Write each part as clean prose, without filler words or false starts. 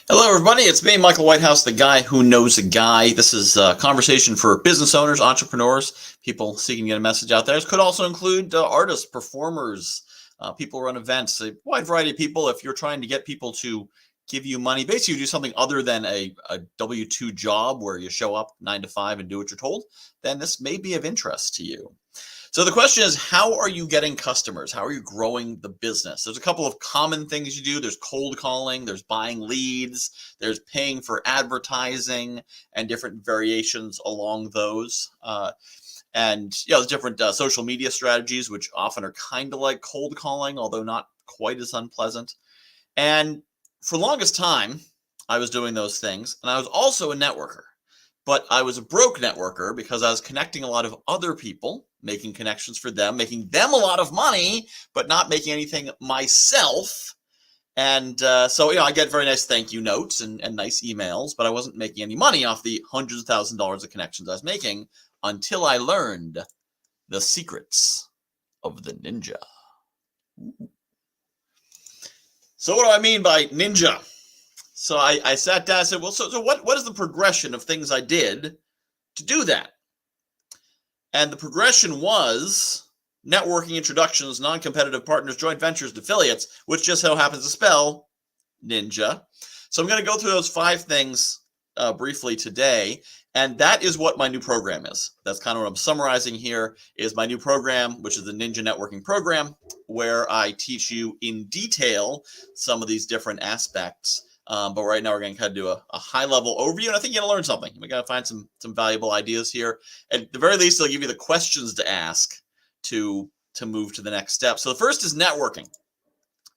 Hello, everybody. It's me, Michael Whitehouse, the guy who knows a guy. This is a conversation for business owners, entrepreneurs, people seeking to get a message out there. This could also include artists, performers, people who run events, a wide variety of people. If you're trying to get people to give you money, basically you do something other than a W-2 job where you show up 9 to 5 and do what you're told, then this may be of interest to you. So the question is, how are you getting customers? How are you growing the business? There's a couple of common things you do. There's cold calling, there's buying leads, there's paying for advertising, and different variations along those. And there's different social media strategies, which often are kind of like cold calling, although not quite as unpleasant. And for the longest time, I was doing those things, and I was also a networker. But I was a broke networker because I was connecting a lot of other people, making connections for them, making them a lot of money, but not making anything myself. And so, I get very nice thank you notes and nice emails, but I wasn't making any money off the hundreds of thousands of dollars of connections I was making until I learned the secrets of the ninja. Ooh. So what do I mean by ninja? So I sat down and said, well, so what is the progression of things I did to do that? And the progression was networking, introductions, non-competitive partners, joint ventures, and affiliates, which just so happens to spell ninja. So I'm going to go through those 5 things briefly today. And that is what my new program is. That's kind of what I'm summarizing here is my new program, which is the Ninja Networking Program, where I teach you in detail some of these different aspects. But right now we're going to kind of do a high-level overview, and I think you're going to learn something. We're going to find some valuable ideas here. At the very least, they'll give you the questions to ask to move to the next step. So the first is networking.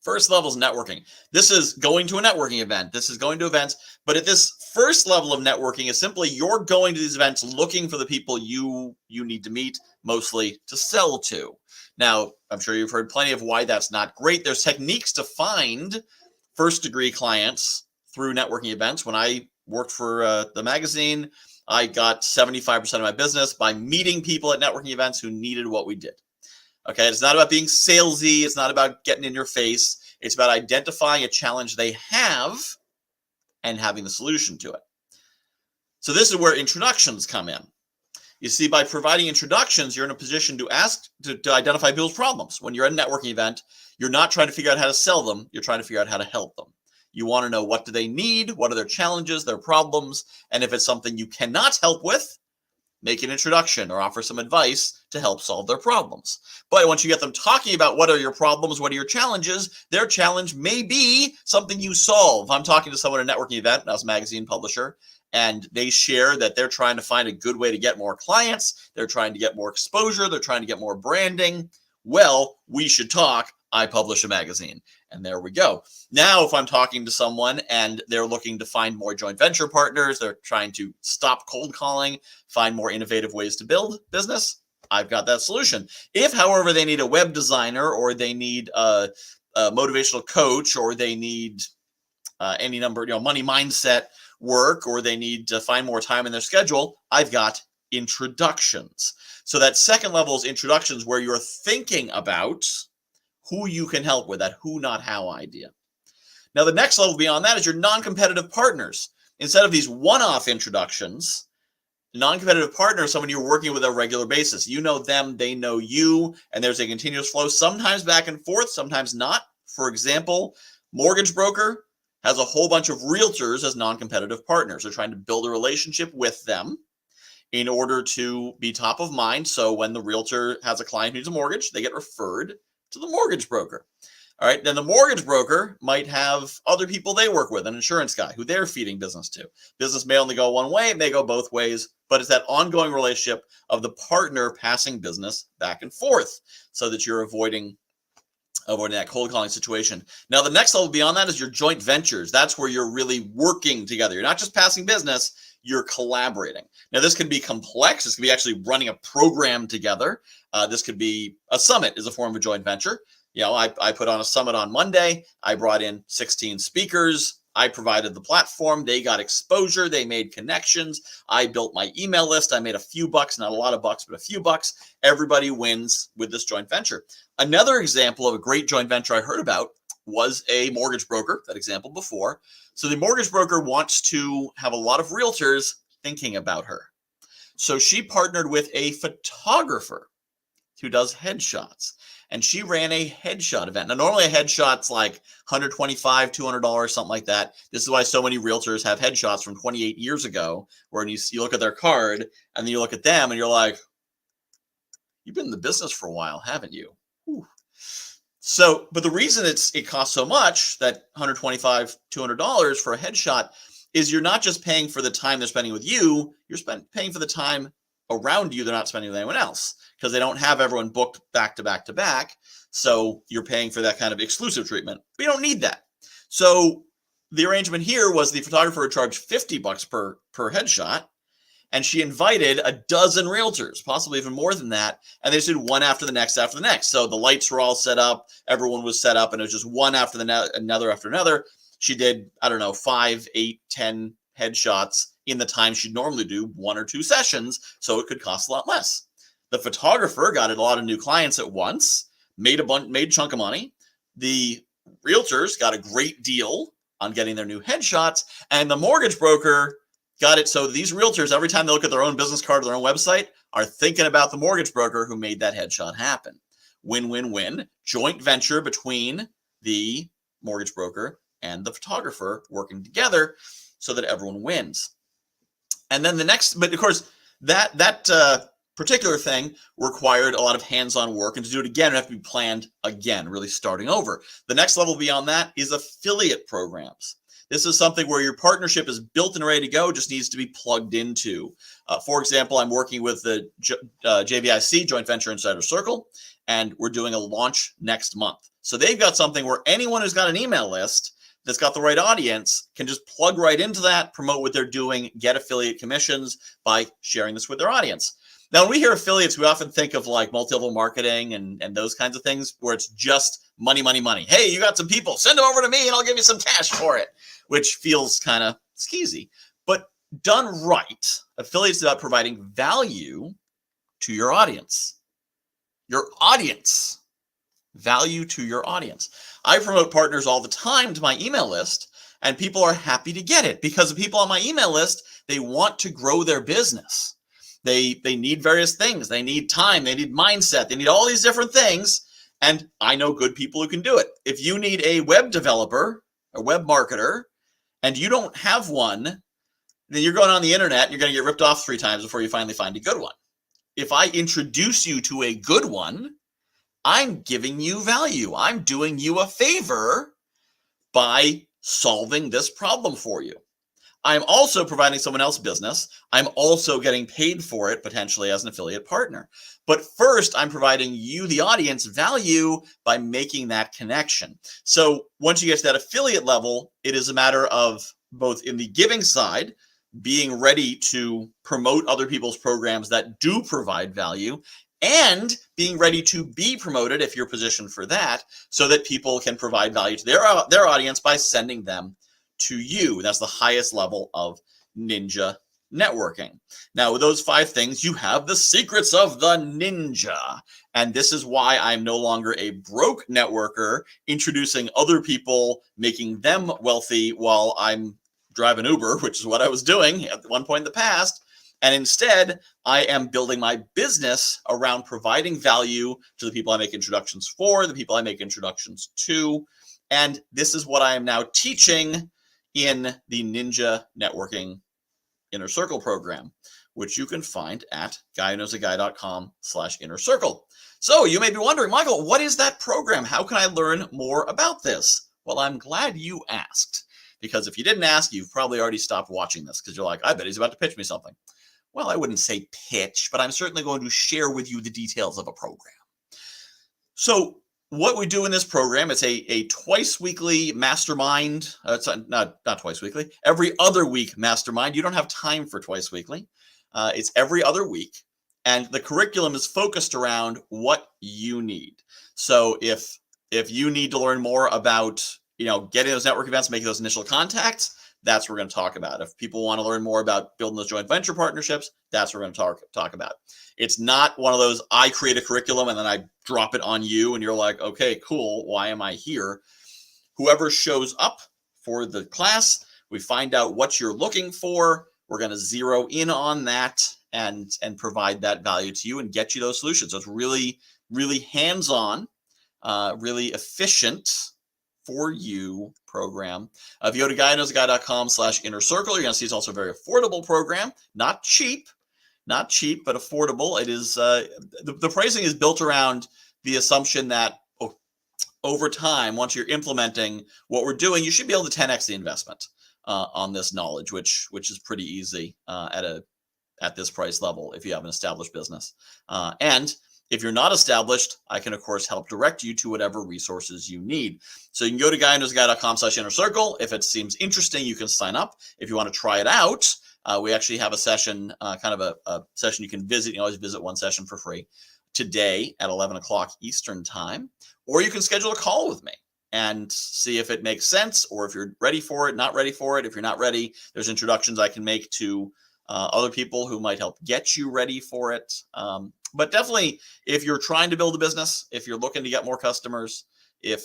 First level is networking. This is going to a networking event. This is going to events. But at this first level of networking is simply you're going to these events looking for the people you need to meet, mostly to sell to. Now, I'm sure you've heard plenty of why that's not great. There's techniques to find first-degree clients through networking events. When I worked for the magazine, I got 75% of my business by meeting people at networking events who needed what we did. Okay, it's not about being salesy. It's not about getting in your face. It's about identifying a challenge they have and having the solution to it. So this is where introductions come in. You see, by providing introductions, you're in a position to ask to identify people's problems. When you're at a networking event, you're not trying to figure out how to sell them. You're trying to figure out how to help them. You want to know what do they need, what are their challenges, their problems, and if it's something you cannot help with, make an introduction or offer some advice to help solve their problems. But once you get them talking about what are your problems, what are your challenges, their challenge may be something you solve. I'm talking to someone at a networking event, and I was a magazine publisher, and they share that they're trying to find a good way to get more clients. They're trying to get more exposure. They're trying to get more branding. Well, we should talk. I publish a magazine. And there we go. Now, if I'm talking to someone and they're looking to find more joint venture partners, they're trying to stop cold calling, find more innovative ways to build business, I've got that solution. If, however, they need a web designer or they need a motivational coach or they need any number, money mindset work, or they need to find more time in their schedule, I've got introductions. So that second level is introductions, where you're thinking about who you can help with, that who, not how idea. Now, the next level beyond that is your non-competitive partners. Instead of these one-off introductions, non-competitive partner is someone you're working with on a regular basis. You know them, they know you, and there's a continuous flow, sometimes back and forth, sometimes not. For example, mortgage broker has a whole bunch of realtors as non-competitive partners. They're trying to build a relationship with them in order to be top of mind. So when the realtor has a client who needs a mortgage, they get referred to the mortgage broker. All right, then the mortgage broker might have other people they work with, an insurance guy who they're feeding business to. Business may only go one way, it may go both ways, but it's that ongoing relationship of the partner passing business back and forth so that you're avoiding that cold calling situation. Now, the next level beyond that is your joint ventures. That's where you're really working together. You're not just passing business, you're collaborating. Now, this can be complex. This could be actually running a program together. This could be a summit is a form of a joint venture. I put on a summit on Monday. I brought in 16 speakers. I provided the platform. They got exposure. They made connections. I built my email list. I made a few bucks, not a lot of bucks, but a few bucks. Everybody wins with this joint venture. Another example of a great joint venture I heard about was a mortgage broker, that example before. So the mortgage broker wants to have a lot of realtors thinking about her. So she partnered with a photographer who does headshots. And she ran a headshot event. Now, normally a headshot's like $125, $200, something like that. This is why so many realtors have headshots from 28 years ago, where you look at their card and then you look at them and you're like, you've been in the business for a while, haven't you? Whew. So, but the reason it costs so much, that $125, $200 for a headshot, is you're not just paying for the time they're spending with you, you're paying for the time around you they're not spending with anyone else, because they don't have everyone booked back to back to back. So you're paying for that kind of exclusive treatment. But you don't need that. So the arrangement here was the photographer would charge $50 per headshot, and she invited a dozen realtors, possibly even more than that, and they just did one after the next after the next. So the lights were all set up, everyone was set up, and it was just one after another after another. She did, I don't know, 5, 8, 10 headshots in the time she'd normally do 1 or 2 sessions, so it could cost a lot less. The photographer got a lot of new clients at once, made a chunk of money. The realtors got a great deal on getting their new headshots, and the mortgage broker got it so these realtors, every time they look at their own business card or their own website, are thinking about the mortgage broker who made that headshot happen. Win-win-win, joint venture between the mortgage broker and the photographer working together so that everyone wins. And then the next, but of course, that particular thing required a lot of hands-on work, and to do it again, it have to be planned again, really starting over. The next level beyond that is affiliate programs. This is something where your partnership is built and ready to go, just needs to be plugged into. For example, I'm working with the JVIC, Joint Venture Insider Circle, and we're doing a launch next month. So they've got something where anyone who's got an email list that's got the right audience can just plug right into that, promote what they're doing, get affiliate commissions by sharing this with their audience. Now, when we hear affiliates, we often think of like multi-level marketing and those kinds of things where it's just money, money, money. Hey, you got some people, send them over to me and I'll give you some cash for it, which feels kind of skeezy. But done right, affiliates is about providing value to your audience. Your audience. Value to your audience. I promote partners all the time to my email list, and people are happy to get it because the people on my email list, they want to grow their business. They need various things. They need time. They need mindset. They need all these different things. And I know good people who can do it. If you need a web developer, a web marketer, and you don't have one, then you're going on the internet and you're going to get ripped off 3 times before you finally find a good one. If I introduce you to a good one, I'm giving you value. I'm doing you a favor by solving this problem for you. I'm also providing someone else business. I'm also getting paid for it, potentially as an affiliate partner. But first, I'm providing you, the audience, value by making that connection. So once you get to that affiliate level, it is a matter of both in the giving side, being ready to promote other people's programs that do provide value, and being ready to be promoted if you're positioned for that, so that people can provide value to their audience by sending them to you. That's the highest level of ninja networking. Now, with those 5 things, you have the secrets of the ninja. And this is why I'm no longer a broke networker, introducing other people, making them wealthy while I'm driving Uber, which is what I was doing at one point in the past. And instead, I am building my business around providing value to the people I make introductions for, the people I make introductions to. And this is what I am now teaching in the Ninja Networking Inner Circle program, which you can find at guywhoknowsaguy.com/inner circle. So you may be wondering, Michael, what is that program? How can I learn more about this? Well, I'm glad you asked, because if you didn't ask, you've probably already stopped watching this because you're like, I bet he's about to pitch me something. Well, I wouldn't say pitch, but I'm certainly going to share with you the details of a program. So what we do in this program, it's a twice weekly mastermind. It's not twice weekly, every other week mastermind. You don't have time for twice weekly. It's every other week. And the curriculum is focused around what you need. So if you need to learn more about, getting those network events, making those initial contacts, that's what we're going to talk about. If people want to learn more about building those joint venture partnerships, that's what we're going to talk about. It's not one of those, I create a curriculum and then I drop it on you and you're like, okay, cool. Why am I here? whoever shows up for the class, we find out what you're looking for. We're going to zero in on that and provide that value to you and get you those solutions. So it's really, really hands-on, really efficient for you program. If you go to guyknowsaguy.com/inner circle, you're going to see it's also a very affordable program. Not cheap, but affordable. It is the pricing is built around the assumption that over time, once you're implementing what we're doing, you should be able to 10x the investment on this knowledge, which is pretty easy at this price level if you have an established business. And if you're not established, I can, of course, help direct you to whatever resources you need. So you can go to guyknowsaguy.com/inner circle. If it seems interesting, you can sign up. If you want to try it out, we actually have a session, kind of a session you can visit. You can always visit one session for free today at 11 o'clock Eastern time, or you can schedule a call with me and see if it makes sense, or if you're ready for it, not ready for it. If you're not ready, there's introductions I can make to other people who might help get you ready for it. But definitely, if you're trying to build a business, if you're looking to get more customers, if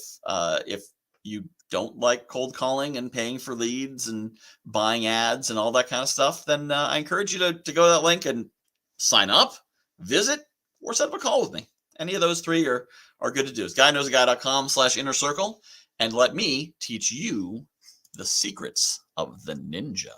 you don't like cold calling and paying for leads and buying ads and all that kind of stuff, then I encourage you to go to that link and sign up, visit, or set up a call with me. Any of those three are good to do. It's guyknowsaguy.com/inner circle, and let me teach you the secrets of the ninja.